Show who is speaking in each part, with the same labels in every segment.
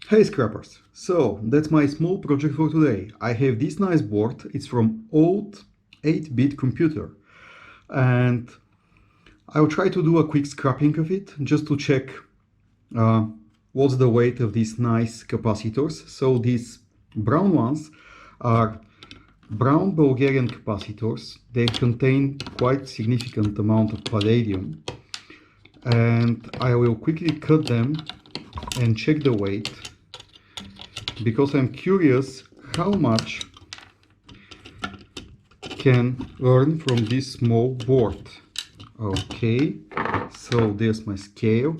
Speaker 1: Hey scrappers, so that's my small project for today. I have this nice board, it's from old 8-bit computer, and I'll try to do a quick scrapping of it just to check uh, what's the weight of these nice capacitors. So these brown ones are brown Bulgarian capacitors. They contain quite significant amount of palladium, and I will quickly cut them and check the weight, because I'm curious how much can earn from this small board. Okay, so there's my scale.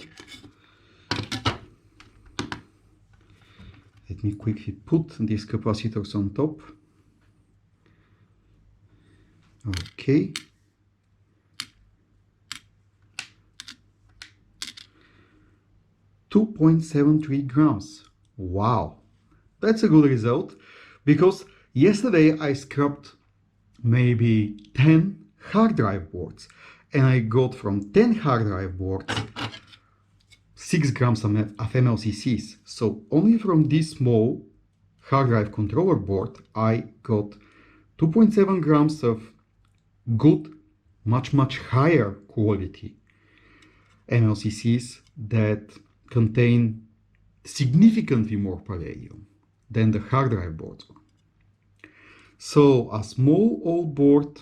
Speaker 1: Let me quickly put these capacitors on top. Okay. .73 grams. Wow, that's a good result, because yesterday I scrapped maybe 10 hard drive boards, and I got from 10 hard drive boards 6 grams of MLCCs. So only from this small hard drive controller board I got 2.7 grams of good, much higher quality MLCCs that contain significantly more palladium than the hard drive boards. So a small old board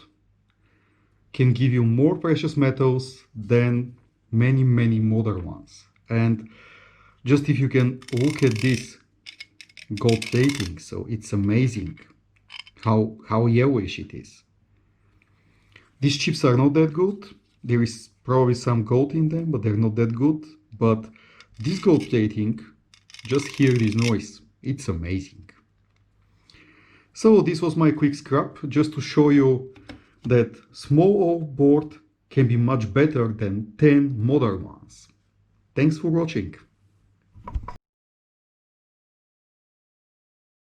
Speaker 1: can give you more precious metals than many modern ones. And just if you can look at this gold plating, so it's amazing how yellowish it is. These chips are not that good. There is probably some gold in them, but they're not that good. But this gold plating, just hear this noise, it's amazing. So this was my quick scrap, just to show you that small old board can be much better than 10 modern ones. Thanks for watching.